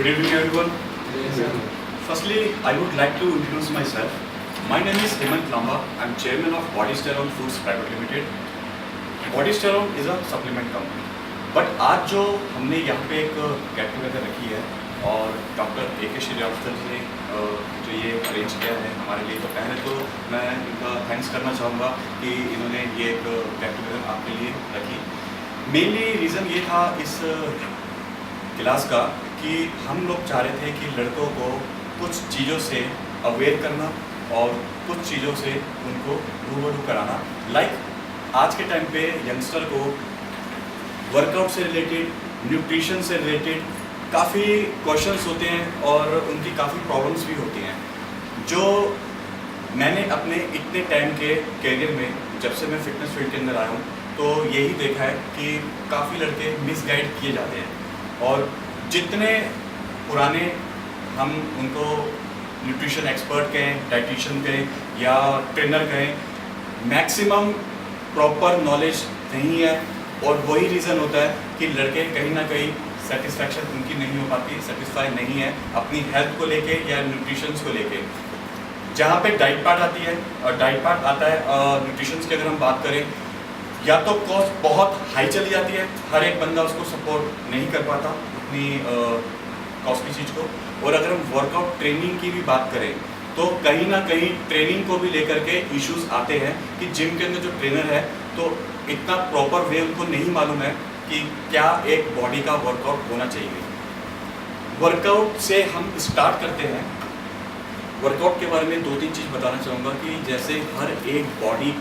Good evening, everyone. Firstly, I would like to introduce myself. My name is Hemant Lamba. I'm chairman of Bodystyrone Foods Private Limited. Bodystyrone is a supplement company. But आज जो हमने यहाँ पे एक get together रखी है और doctor A K. Srivastava ji ने जो ये अरेंज किया है हमारे लिए, तो पहले तो मैं इनका थैंक्स करना चाहूँगा कि इन्होंने ये एक गेट टुगेदर आपके लिए रखी। मेनली रीज़न ये था इस क्लास का कि हम लोग चाह रहे थे कि लड़कों को कुछ चीज़ों से अवेयर करना और कुछ चीज़ों से उनको रूबरू कराना। लाइक आज के टाइम पे यंगस्टर को वर्कआउट से रिलेटेड, न्यूट्रिशन से रिलेटेड काफ़ी क्वेश्चंस होते हैं और उनकी काफ़ी प्रॉब्लम्स भी होती हैं, जो मैंने अपने इतने टाइम के कैरियर में जब से मैं फिटनेस फील्ड के अंदर आया हूँ तो यही देखा है कि काफ़ी लड़के मिसगाइड किए जाते हैं। और जितने पुराने हम उनको न्यूट्रिशन एक्सपर्ट कहें, डाइटिशियन कहें या ट्रेनर कहें, मैक्सिमम प्रॉपर नॉलेज नहीं है और वही रीज़न होता है कि लड़के कहीं ना कहीं सेटिस्फैक्शन उनकी नहीं हो पाती, सेटिस्फाई नहीं है अपनी हेल्थ को लेके या न्यूट्रिशंस को लेके। जहाँ पे डाइट पार्ट आती है और डाइट पार्ट आता है न्यूट्रिशंस की अगर हम बात करें, या तो कॉस्ट बहुत हाई चली जाती है, हर एक बंदा उसको सपोर्ट नहीं कर पाता अपनी कॉस्ट की चीज़ को। और अगर हम वर्कआउट ट्रेनिंग की भी बात करें तो कहीं ना कहीं ट्रेनिंग को भी लेकर के इश्यूज आते हैं कि जिम के अंदर जो ट्रेनर है तो इतना प्रॉपर वे उनको नहीं मालूम है कि क्या एक बॉडी का वर्कआउट होना चाहिए। वर्कआउट से हम स्टार्ट करते हैं। वर्कआउट के बारे में 2-3 चीज़ बताना चाहूँगा कि जैसे हर एक बॉडी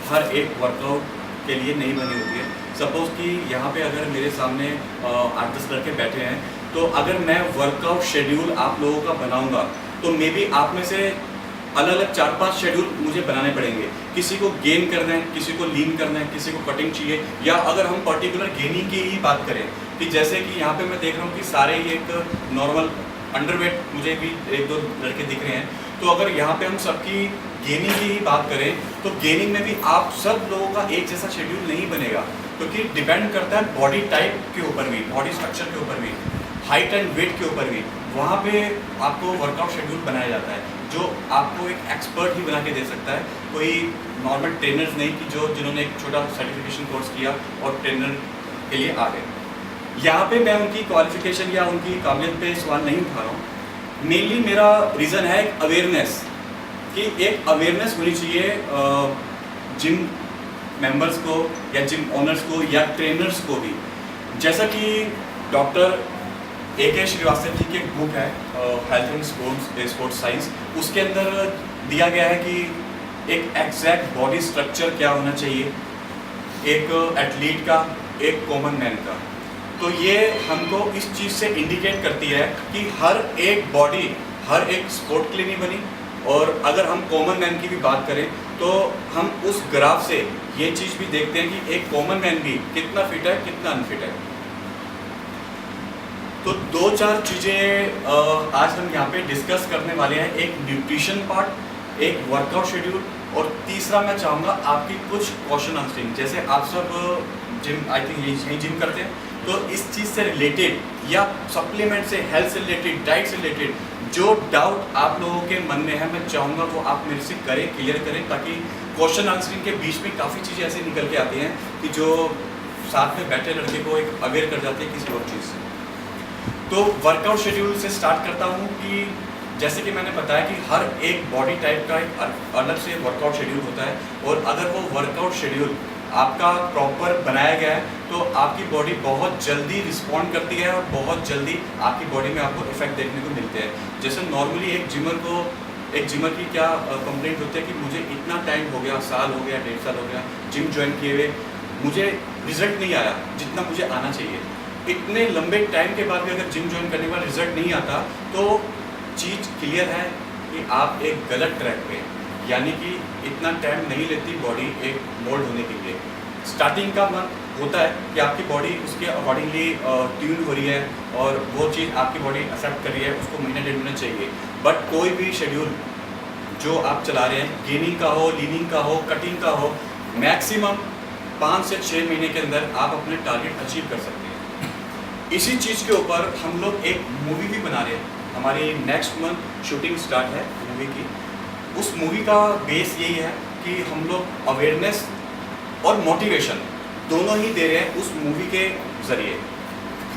हर एक वर्कआउट के लिए नहीं बनी होती है। सपोज़ कि यहाँ पे अगर मेरे सामने 8-10 लड़के बैठे हैं तो अगर मैं वर्कआउट शेड्यूल आप लोगों का बनाऊँगा तो मे बी आप में से अलग अलग 4-5 शेड्यूल मुझे बनाने पड़ेंगे। किसी को गेन करना है, किसी को लीन करना है, किसी को कटिंग चाहिए, या अगर हम पर्टिकुलर गेनिंग की ही बात करें कि जैसे कि यहाँ पे मैं देख रहा हूँ कि सारे ये एक नॉर्मल अंडरवेट मुझे भी 1-2 लड़के दिख रहे हैं, तो अगर यहाँ पे हम सबकी गेनिंग की ही बात करें तो गेनिंग में भी आप सब लोगों का एक जैसा शेड्यूल नहीं बनेगा, क्योंकि डिपेंड करता है बॉडी टाइप के ऊपर भी, बॉडी स्ट्रक्चर के ऊपर भी, हाइट एंड वेट के ऊपर भी। वहाँ पे आपको वर्कआउट शेड्यूल बनाया जाता है जो आपको एक एक्सपर्ट ही बना के दे सकता है, कोई नॉर्मल ट्रेनर्स नहीं कि जिन्होंने एक छोटा सर्टिफिकेशन कोर्स किया और ट्रेनर के लिए आ गए। यहाँ पे मैं उनकी क्वालिफिकेशन या उनकी काबिलियत पे सवाल नहीं उठा रहा हूँ। मेनली मेरा रीज़न है एक अवेयरनेस, कि एक अवेयरनेस होनी चाहिए जिम मेंबर्स को या जिम ओनर्स को या ट्रेनर्स को भी। जैसा कि डॉक्टर ए.के. श्रीवास्तव जी की एक बुक है हेल्थ एंड स्पोर्ट्स साइंस, उसके अंदर दिया गया है कि एक एग्जैक्ट बॉडी स्ट्रक्चर क्या होना चाहिए एक एथलीट का, एक कॉमन मैन का। तो ये हमको इस चीज़ से इंडिकेट करती है कि हर एक बॉडी हर एक स्पोर्ट के लिए नहीं बनी। और अगर हम कॉमन मैन की भी बात करें तो हम उस ग्राफ से ये चीज़ भी देखते हैं कि एक कॉमन मैन भी कितना फिट है, कितना अनफिट है। तो 2-4 चीज़ें आज हम यहाँ पे डिस्कस करने वाले हैं, एक न्यूट्रिशन पार्ट, एक वर्कआउट शेड्यूल, और तीसरा मैं चाहूँगा आपकी कुछ क्वेश्चन आंसरिंग। जैसे आप सब जिम आई थिंक यही जिम करते हैं, तो इस चीज़ से रिलेटेड या सप्लीमेंट से, हेल्थ से रिलेटेड, डाइट से रिलेटेड जो डाउट आप लोगों के मन में है मैं चाहूँगा वो आप मेरे से करें, क्लियर करें, ताकि क्वेश्चन आंसरिंग के बीच में काफ़ी चीज़ें ऐसे निकल के आती हैं कि जो साथ में बैठे लड़के को एक अवेयर कर जाते हैं किसी और चीज़ से। तो वर्कआउट शेड्यूल से स्टार्ट करता हूँ कि जैसे कि मैंने बताया कि हर एक बॉडी टाइप का एक अलग से वर्कआउट शेड्यूल होता है, और अगर वो वर्कआउट शेड्यूल आपका प्रॉपर बनाया गया है तो आपकी बॉडी बहुत जल्दी रिस्पॉन्ड करती है और बहुत जल्दी आपकी बॉडी में आपको इफेक्ट देखने को मिलते हैं। जैसे नॉर्मली एक जिमर की क्या कंप्लेंट होती है कि मुझे इतना टाइम हो गया, साल हो गया, 1.5 साल हो गया जिम ज्वाइन किए हुए, मुझे रिजल्ट नहीं आया जितना मुझे आना चाहिए। इतने लंबे टाइम के बाद भी अगर जिम ज्वाइन करने के बाद रिजल्ट नहीं आता तो चीज़ क्लियर है कि आप एक गलत ट्रैक पे, यानी कि इतना टाइम नहीं लेती बॉडी एक मोल्ड होने के लिए। स्टार्टिंग का मन होता है कि आपकी बॉडी उसके अकॉर्डिंगली ट्यून हो रही है और वो चीज़ आपकी बॉडी एक्सेप्ट कर रही है, उसको महीना 1.5 महीना चाहिए। बट कोई भी शेड्यूल जो आप चला रहे हैं, गेनिंग का हो, लीनिंग का हो, कटिंग का हो, मैक्सिमम 5 से 6 महीने के अंदर आप अपने टारगेट अचीव कर सकते हैं। इसी चीज़ के ऊपर हम लोग एक मूवी भी बना रहे हैं। हमारी नेक्स्ट मंथ शूटिंग स्टार्ट है मूवी की। उस मूवी का बेस यही है कि हम लोग अवेयरनेस और मोटिवेशन दोनों ही दे रहे हैं उस मूवी के ज़रिए।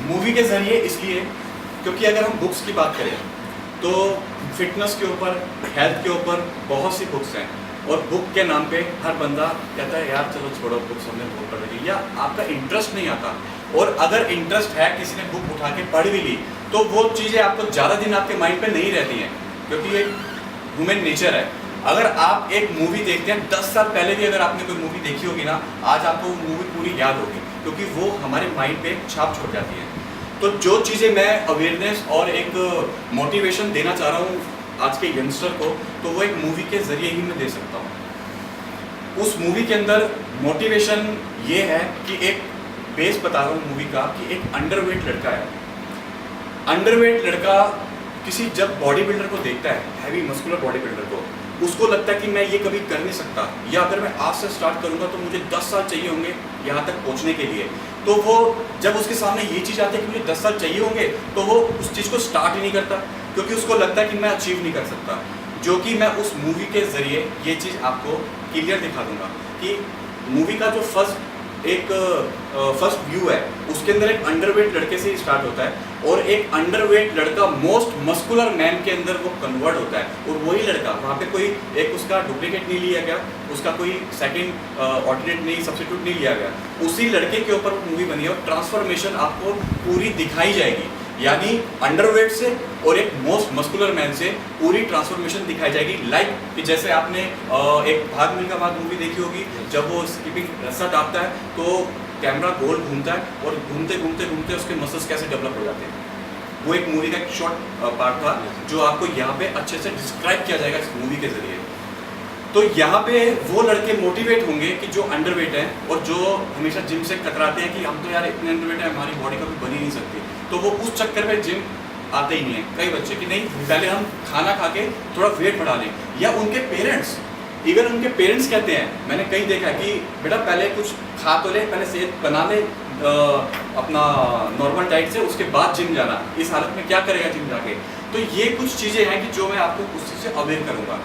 मूवी के ज़रिए इसलिए क्योंकि अगर हम बुक्स की बात करें तो फिटनेस के ऊपर, हेल्थ के ऊपर बहुत सी बुक्स हैं, और बुक के नाम पे हर बंदा कहता है यार चलो छोड़ो बुक्स, हमने बहुत पढ़ ली, या आपका इंटरेस्ट नहीं आता। और अगर इंटरेस्ट है, किसी ने बुक उठा के पढ़ भी ली, तो वो चीज़ें आपको ज़्यादा दिन आपके माइंड पे नहीं रहती हैं, क्योंकि एक ह्यूमन नेचर है। अगर आप एक मूवी देखते हैं, 10 साल पहले भी अगर आपने कोई मूवी देखी होगी ना, आज आपको वो मूवी पूरी याद होगी, क्योंकि वो हमारे माइंड पे छाप छोड़ जाती है। तो जो चीज़ें मैं अवेयरनेस और एक मोटिवेशन देना चाह रहा हूँ आज के यंगस्टर को, तो वो एक मूवी के ज़रिए ही मैं दे सकता हूँ। उस मूवी के अंदर मोटिवेशन ये है कि एक बेस बता रहा हूँ मूवी का, कि एक अंडरवेट लड़का है। अंडरवेट लड़का किसी जब बॉडी बिल्डर को देखता है, हैवी मस्कुलर बॉडी बिल्डर को, उसको लगता है कि मैं ये कभी कर नहीं सकता, या अगर मैं आज से स्टार्ट करूंगा तो मुझे 10 साल चाहिए होंगे यहाँ तक पहुँचने के लिए। तो वो जब उसके सामने ये चीज़ आती है कि मुझे 10 साल चाहिए होंगे, तो वो उस चीज़ को स्टार्ट ही नहीं करता, क्योंकि उसको लगता है कि मैं अचीव नहीं कर सकता। जो कि मैं उस मूवी के ज़रिए ये चीज़ आपको क्लियर दिखा दूंगा कि मूवी का जो फर्स्ट व्यू है, उसके अंदर एक अंडरवेट लड़के से स्टार्ट होता है, और एक अंडरवेट लड़का मोस्ट मस्कुलर मैन के अंदर वो कन्वर्ट होता है। और वही लड़का, वहाँ पे कोई एक उसका डुप्लीकेट नहीं लिया गया, उसका कोई सेकंड ऑल्टरनेट नहीं, सब्स्टिट्यूट नहीं लिया गया, उसी लड़के के ऊपर मूवी बनी है। और ट्रांसफॉर्मेशन आपको पूरी दिखाई जाएगी, यानी अंडरवेट से और एक मोस्ट मस्कुलर मैन से पूरी ट्रांसफॉर्मेशन दिखाई जाएगी। लाइक कि जैसे आपने एक भाग मिल्खा भाग मूवी देखी होगी, जब वो स्कीपिंग रस्सा टापता है तो कैमरा गोल घूमता है, और घूमते घूमते घूमते उसके मसल्स कैसे डेवलप हो जाते हैं। वो एक मूवी का एक शॉर्ट पार्ट था जो आपको यहाँ पे अच्छे से डिस्क्राइब किया जाएगा इस मूवी के जरिए। तो यहाँ पे वो लड़के मोटिवेट होंगे कि जो अंडरवेट हैं, और जो हमेशा जिम से कतराते हैं कि हम तो यार इतने अंडरवेट है, हमारी बॉडी कभी बनी नहीं सकती, तो वो उस चक्कर में जिम आते ही नहीं है। कई बच्चे कि नहीं, पहले हम खाना खा के थोड़ा वेट बढ़ा लें, या उनके पेरेंट्स, इवन उनके पेरेंट्स कहते हैं, मैंने कहीं देखा है कि बेटा पहले कुछ खा तो ले, पहले सेहत बना ले अपना नॉर्मल डाइट से, उसके बाद जिम जाना, इस हालत में क्या करेगा जिम जाके। तो ये कुछ चीज़ें हैं कि जो मैं आपको उस चीज़ से अवेयर करूँगा।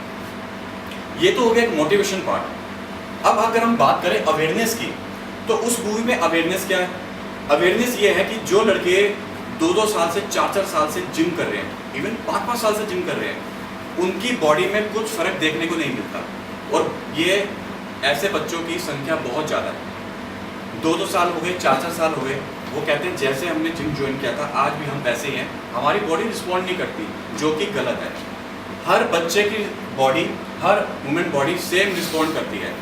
ये तो हो गया एक मोटिवेशन पार्ट। अब अगर हम बात करें अवेयरनेस की, तो उस मूवी में अवेयरनेस क्या है? अवेयरनेस ये है कि जो लड़के 2-2 साल से 4-4 साल से जिम कर रहे हैं, इवन 5-5 साल से जिम कर रहे हैं, उनकी बॉडी में कुछ फ़र्क देखने को नहीं मिलता। और ये ऐसे बच्चों की संख्या बहुत ज़्यादा है। 2-2 साल हो गए, 4-4 साल हो गए, वो कहते हैं जैसे हमने जिम ज्वाइन किया था आज भी हम वैसे ही हैं, हमारी बॉडी रिस्पॉन्ड नहीं करती, जो कि गलत है। हर बच्चे की बॉडी, हर वुमेन बॉडी सेम रिस्पॉन्ड करती है।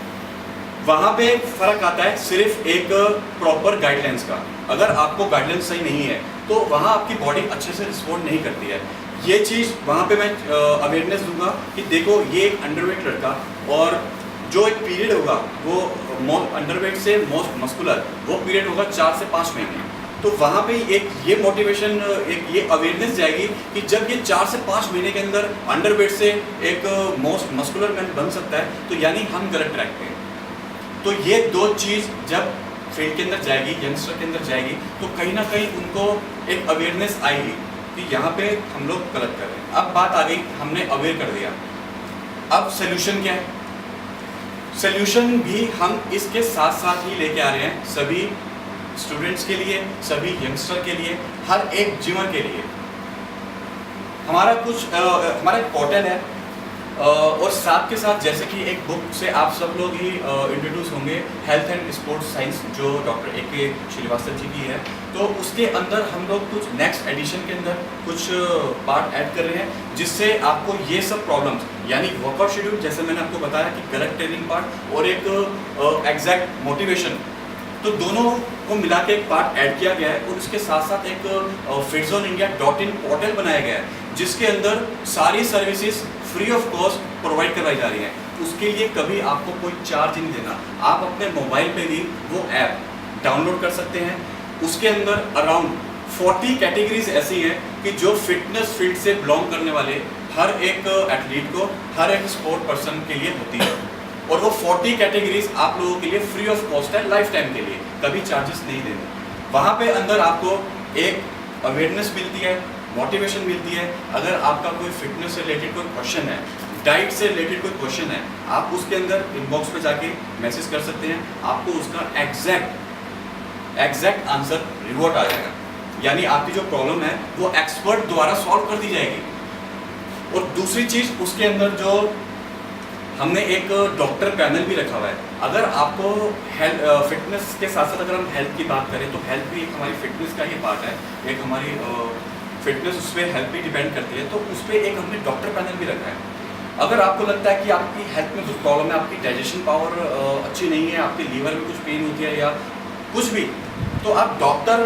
वहाँ पे फ़र्क आता है सिर्फ एक प्रॉपर गाइडलाइंस का। अगर आपको गाइडलाइंस सही नहीं है तो वहाँ आपकी बॉडी अच्छे से रिस्पॉन्ड नहीं करती है। ये चीज़ वहाँ पे मैं अवेयरनेस दूंगा कि देखो ये एक अंडरवेट लड़का, और जो एक पीरियड होगा वो अंडरवेट से मोस्ट मस्कुलर, वो पीरियड होगा 4 से 5 महीने। तो वहाँ पे एक ये मोटिवेशन, एक ये अवेयरनेस जाएगी कि जब ये 4 से 5 महीने के अंदर अंडरवेट से एक मोस्ट मस्कुलर मैन बन सकता है, तो यानी हम गलत ट्रैक पे हैं। तो ये दो चीज़ जब फील्ड के अंदर जाएगी, यंगस्टर के अंदर जाएगी, तो कहीं ना कहीं उनको एक अवेयरनेस आएगी कि यहाँ पे हम लोग गलत कर रहे हैं। अब बात आ गई, हमने अवेयर कर दिया, अब सोल्यूशन क्या है? सोल्यूशन भी हम इसके साथ साथ ही लेके आ रहे हैं सभी स्टूडेंट्स के लिए, सभी यंगस्टर के लिए, हर एक जिमर के लिए। हमारा एक पोर्टल है, और साथ के साथ जैसे कि एक बुक से आप सब लोग ही इंट्रोड्यूस होंगे, हेल्थ एंड स्पोर्ट्स साइंस, जो डॉक्टर A.K. श्रीवास्तव जी की है। तो उसके अंदर हम लोग कुछ नेक्स्ट एडिशन के अंदर कुछ पार्ट ऐड कर रहे हैं, जिससे आपको ये सब प्रॉब्लम्स, यानी वर्कआउट शेड्यूल, जैसे मैंने आपको बताया कि गलत ट्रेनिंग पार्ट और एक एग्जैक्ट मोटिवेशन, तो दोनों को मिला के एक पार्ट ऐड किया गया है। और उसके साथ साथ एक fitzoneindia.in पोर्टल बनाया गया है, जिसके अंदर सारी services free of cost provide करवाई जा रही है। उसके लिए कभी आपको कोई चार्ज नहीं देना, आप अपने मोबाइल पे भी वो ऐप डाउनलोड कर सकते हैं। उसके अंदर अराउंड 40 कैटेगरीज ऐसी हैं कि जो फिटनेस फील्ड से बिलोंग करने वाले हर एक एथलीट को, हर एक स्पोर्ट पर्सन के लिए होती है। और वो 40 कैटेगरीज आप लोगों के लिए फ्री ऑफ कॉस्ट है, लाइफ टाइम के लिए, कभी चार्जेस नहीं देने। वहाँ पे अंदर आपको एक अवेयरनेस मिलती है, मोटिवेशन मिलती है। अगर आपका कोई फिटनेस से रिलेटेड कोई क्वेश्चन है, डाइट से रिलेटेड कोई क्वेश्चन है, आप उसके अंदर इनबॉक्स पे जाके मैसेज कर सकते हैं, आपको उसका एग्जैक्ट आंसर रिवॉर्ड आ जाएगा। यानी आपकी जो प्रॉब्लम है वो एक्सपर्ट द्वारा सॉल्व कर दी जाएगी। और दूसरी चीज़ उसके अंदर जो हमने एक डॉक्टर पैनल भी रखा हुआ है। अगर आपको हेल्थ फिटनेस के साथ साथ अगर हम हेल्थ की बात करें तो हेल्थ भी एक हमारी फिटनेस का ही पार्ट है, एक हमारी फिटनेस उस पर हेल्थ भी डिपेंड करती है। तो उस पर एक हमने डॉक्टर पैनल भी रखा है। अगर आपको लगता है कि आपकी हेल्थ में कुछ प्रॉब्लम है, आपकी डाइजेशन पावर अच्छी नहीं है, आपके लीवर में कुछ पेन होती है या कुछ भी, तो आप डॉक्टर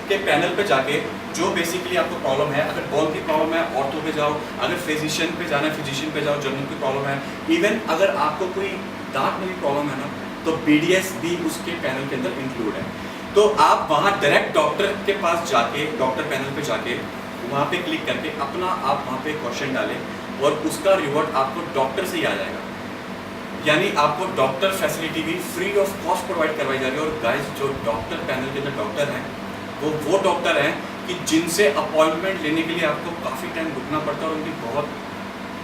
के पैनल पे जाके जो बेसिकली आपको प्रॉब्लम है, अगर बोन की प्रॉब्लम है ऑर्थो पे जाओ, अगर फिजिशियन पे जाना है फिजिशियन पे जाओ, जनरल की प्रॉब्लम है, इवन अगर आपको कोई दांत में भी प्रॉब्लम है ना, तो BDS भी उसके पैनल के अंदर इंक्लूड है। तो आप वहाँ डायरेक्ट डॉक्टर के पास जाके, डॉक्टर पैनल पे जाके वहाँ पे क्लिक करके अपना आप वहाँ पे क्वेश्चन डालें और उसका रिवॉर्ड आपको डॉक्टर से ही आ जाएगा। यानी आपको डॉक्टर फैसिलिटी भी फ्री ऑफ कॉस्ट प्रोवाइड करवाई जा रही है। और गाइस, जो डॉक्टर पैनल के अंदर डॉक्टर हैं वो डॉक्टर हैं कि जिनसे अपॉइंटमेंट लेने के लिए आपको काफ़ी टाइम रुकना पड़ता है और उनकी बहुत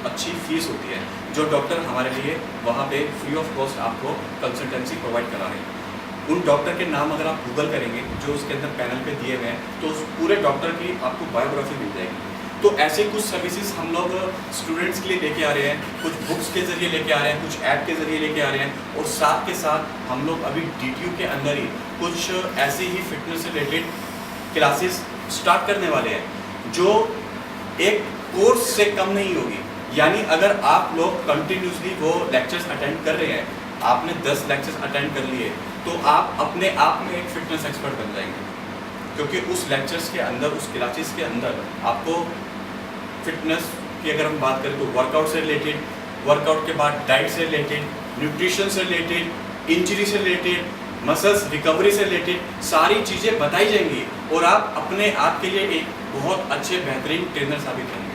अच्छी फीस होती है। जो डॉक्टर हमारे लिए वहाँ पे फ्री ऑफ कॉस्ट आपको कंसल्टेंसी प्रोवाइड करा रहे हैं। उन डॉक्टर के नाम अगर आप गूगल करेंगे जो उसके अंदर पैनल पे दिए हुए हैं, तो उस पूरे डॉक्टर की आपको बायोग्राफी मिल जाएगी। तो ऐसे कुछ सर्विसेज हम लोग स्टूडेंट्स के लिए लेके आ रहे हैं, कुछ बुक्स के ज़रिए लेके आ रहे हैं, कुछ ऐप के ज़रिए लेके आ रहे हैं। और साथ के साथ हम लोग अभी DTU के अंदर ही कुछ ऐसे ही फिटनेस से रिलेटेड क्लासेस स्टार्ट करने वाले हैं जो एक कोर्स से कम नहीं होगी। यानी अगर आप लोग कंटिन्यूसली वो लेक्चर्स अटेंड कर रहे हैं, आपने 10 लेक्चर्स अटेंड कर लिए, तो आप अपने आप में एक फिटनेस एक्सपर्ट बन जाएंगे। क्योंकि उस लेक्चर्स के अंदर, उस क्लासेस के अंदर आपको फिटनेस की अगर हम बात करें तो वर्कआउट से रिलेटेड, वर्कआउट के बाद डाइट से रिलेटेड, न्यूट्रिशन से रिलेटेड, इंजरी से रिलेटेड, मसल्स रिकवरी से रिलेटेड सारी चीज़ें बताई जाएंगी और आप अपने आप के लिए एक बहुत अच्छे बेहतरीन ट्रेनर साबित होंगे।